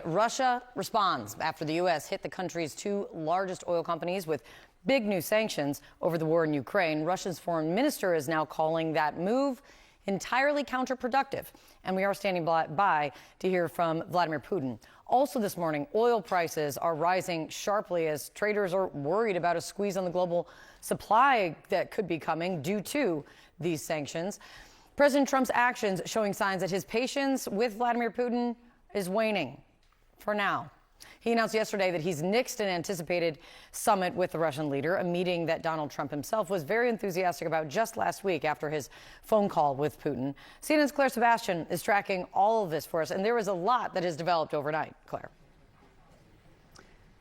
Russia responds after the U.S. hit the country's two largest oil companies with big new sanctions over the war in Ukraine. Russia's foreign minister is now calling that move entirely counterproductive. And we are standing by to hear from Vladimir Putin. Also this morning, oil prices are rising sharply as traders are worried about a squeeze on the global supply that could be coming due to these sanctions. President Trump's actions showing signs that his patience with Vladimir Putin is waning. For now. He announced yesterday that he's nixed an anticipated summit with the Russian leader, a meeting that Donald Trump himself was very enthusiastic about just last week after his phone call with Putin. CNN's Claire Sebastian is tracking all of this for us, and there is a lot that has developed overnight. Claire.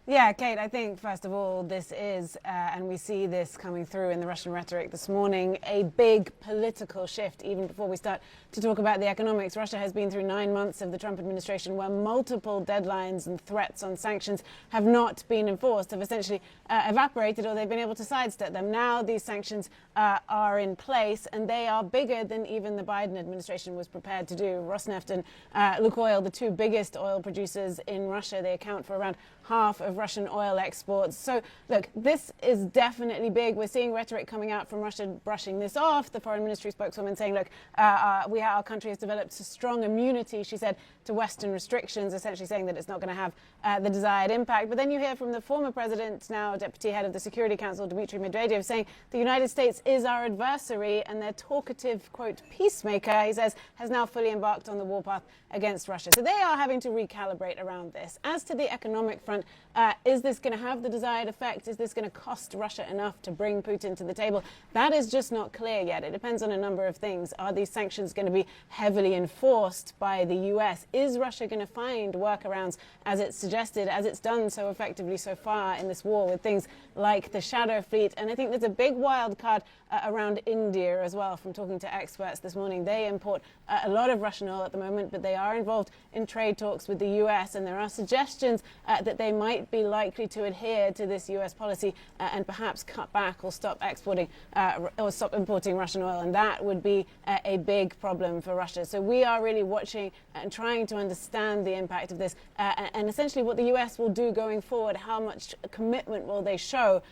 Yeah, Kate, I think, first of all, this is, and we see this coming through in the Russian rhetoric this morning, a big political shift. Even before we start to talk about the economics, Russia has been through 9 months of the Trump administration where multiple deadlines and threats on sanctions have not been enforced, have essentially evaporated, or they've been able to sidestep them. Now these sanctions are in place, and they are bigger than even the Biden administration was prepared to do. Rosneft and Lukoil, the two biggest oil producers in Russia, they account for around half of Russian oil exports. So, look, this is definitely big. We're seeing rhetoric coming out from Russia brushing this off. The foreign ministry spokeswoman saying, look, our country has developed a strong immunity, she said, to Western restrictions, essentially saying that it's not going to have the desired impact. But then you hear from the former president, now deputy head of the Security Council, Dmitry Medvedev, saying the United States is our adversary and their talkative, quote, peacemaker, he says, has now fully embarked on the warpath against Russia. So they are having to recalibrate around this. As to the economic front, is this going to have the desired effect? Is this going to cost Russia enough to bring Putin to the table? That is just not clear yet. It depends on a number of things. Are these sanctions going to be heavily enforced by the U.S.? Is Russia going to find workarounds, as it's suggested, as it's done so effectively so far in this war with things like the Shadow Fleet? And I think there's a big wild card around India as well. From talking to experts this morning, they import a lot of Russian oil at the moment, but they are involved in trade talks with the U.S. and there are suggestions that they might be likely to adhere to this U.S. policy and perhaps cut back or stop exporting or stop importing Russian oil, and that would be a big problem for Russia. So we are really watching and trying to understand the impact of this and essentially what the U.S. will do going forward. How much commitment will they show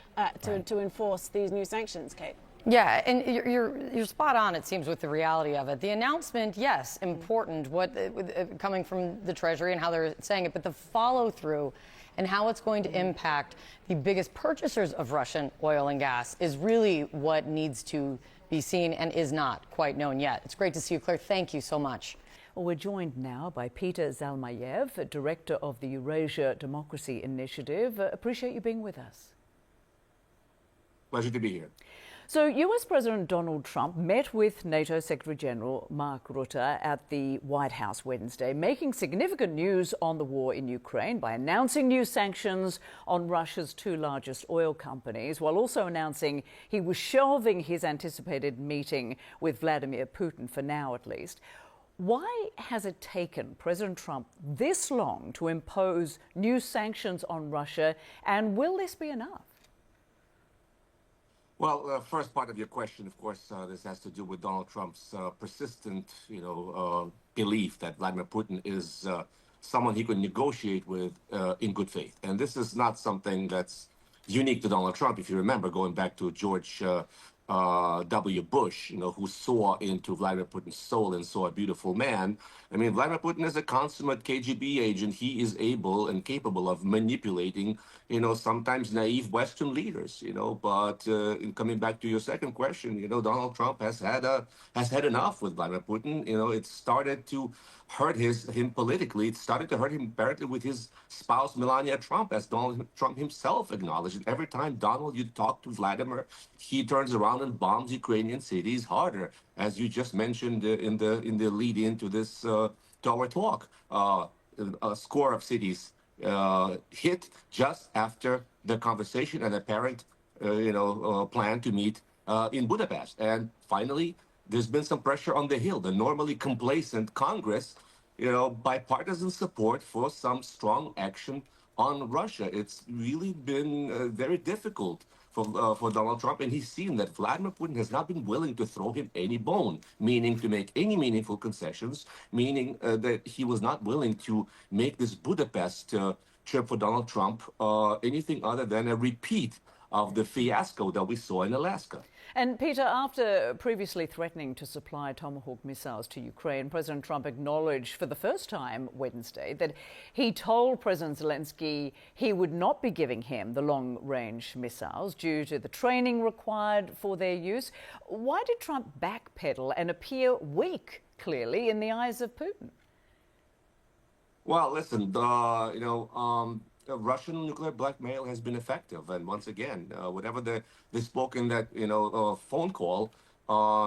to enforce these new sanctions, Kate? Yeah, and you're spot on, it seems, with the reality of it. The announcement, yes, important, coming from the Treasury and how they're saying it, but the follow-through and how it's going to impact the biggest purchasers of Russian oil and gas is really what needs to be seen and is not quite known yet. It's great to see you, Claire. Thank you so much. Well, we're joined now by Peter Zalmayev, Director of the Eurasia Democracy Initiative. Appreciate you being with us. Pleasure to be here. So, US President Donald Trump met with NATO Secretary General Mark Rutte at the White House Wednesday, making significant news on the war in Ukraine by announcing new sanctions on Russia's two largest oil companies, while also announcing he was shelving his anticipated meeting with Vladimir Putin, for now at least. Why has it taken President Trump this long to impose new sanctions on Russia, and will this be enough? Well, first part of your question, of course, this has to do with Donald Trump's persistent, belief that Vladimir Putin is someone he could negotiate with in good faith. And this is not something that's unique to Donald Trump. If you remember, going back to George W. Bush, who saw into Vladimir Putin's soul and saw a beautiful man. I mean, Vladimir Putin is a consummate KGB agent. He is able and capable of manipulating, sometimes naive Western leaders, But in coming back to your second question, Donald Trump has had enough with Vladimir Putin. It started to hurt him politically. It started to hurt him apparently with his spouse, Melania Trump, as Donald Trump himself acknowledged. And every time, Donald, you talk to Vladimir, he turns around and bombs Ukrainian cities harder, as you just mentioned in the lead into this to our talk. A score of cities hit just after the conversation and apparent, plan to meet in Budapest. And finally, there's been some pressure on the Hill, the normally complacent Congress, bipartisan support for some strong action on Russia. It's really been very difficult for Donald Trump, and he's seen that Vladimir Putin has not been willing to throw him any bone, meaning to make any meaningful concessions, meaning that he was not willing to make this Budapest trip for Donald Trump anything other than a repeat of the fiasco that we saw in Alaska. And Peter, after previously threatening to supply Tomahawk missiles to Ukraine, President Trump acknowledged for the first time Wednesday that he told President Zelensky he would not be giving him the long-range missiles due to the training required for their use. Why did Trump backpedal and appear weak, clearly, in the eyes of Putin? Well, listen, Russian nuclear blackmail has been effective, and once again, whatever the spoken that phone call,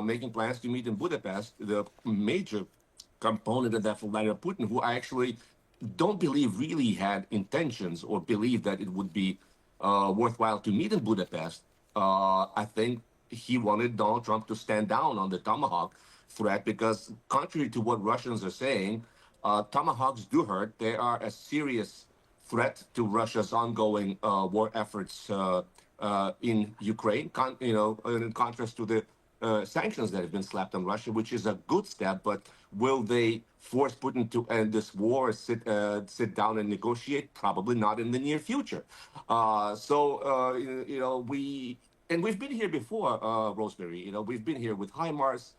making plans to meet in Budapest, the major component of that for Vladimir Putin, who I actually don't believe really had intentions or believed that it would be worthwhile to meet in Budapest. I think he wanted Donald Trump to stand down on the Tomahawk threat because, contrary to what Russians are saying, Tomahawks do hurt. They are a serious threat to Russia's ongoing war efforts in Ukraine, in contrast to the sanctions that have been slapped on Russia, which is a good step. But will they force Putin to end this war, sit down and negotiate? Probably not in the near future. We've been here before, Rosemary. We've been here with HIMARS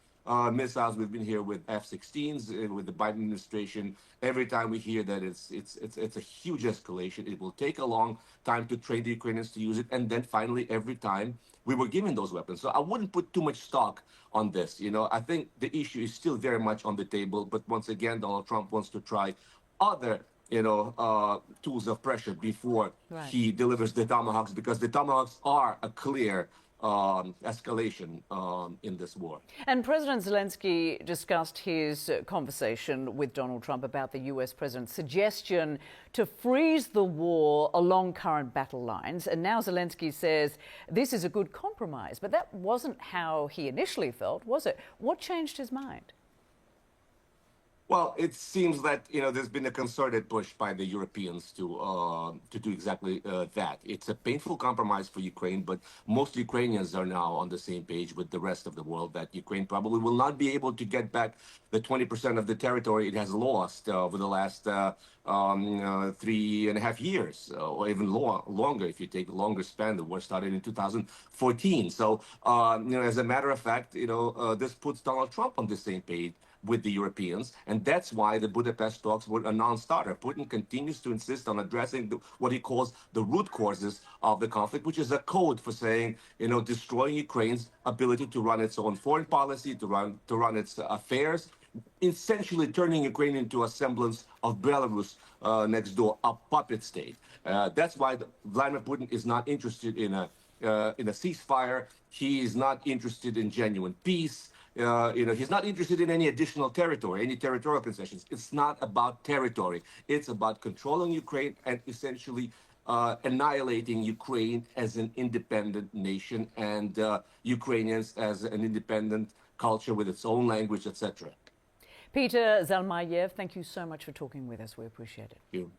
missiles. We've been here with F-16s with the Biden administration. Every time we hear that it's a huge escalation, it will take a long time to train the Ukrainians to use it, and then finally, every time we were given those weapons. So I wouldn't put too much stock on this. I think the issue is still very much on the table. But once again, Donald Trump wants to try other tools of pressure before he delivers the Tomahawks, because the Tomahawks are a clear escalation in this war. And President Zelensky discussed his conversation with Donald Trump about the US president's suggestion to freeze the war along current battle lines. And now Zelensky says this is a good compromise. But that wasn't how he initially felt, was it? What changed his mind? Well, it seems that there's been a concerted push by the Europeans to do exactly that. It's a painful compromise for Ukraine, but most Ukrainians are now on the same page with the rest of the world that Ukraine probably will not be able to get back the 20% of the territory it has lost over the last 3.5 years, or even longer if you take the longer span. The war started in 2014. So, as a matter of fact, this puts Donald Trump on the same page with the Europeans, and that's why the Budapest talks were a non-starter. Putin continues to insist on addressing what he calls the root causes of the conflict, which is a code for saying, destroying Ukraine's ability to run its own foreign policy, to run its affairs, essentially turning Ukraine into a semblance of Belarus next door, a puppet state. That's why Vladimir Putin is not interested in a ceasefire. He is not interested in genuine peace. He's not interested in any additional territory, any territorial concessions. It's not about territory. It's about controlling Ukraine and essentially annihilating Ukraine as an independent nation and Ukrainians as an independent culture with its own language, etc. Peter Zalmayev, thank you so much for talking with us. We appreciate it. Thank you.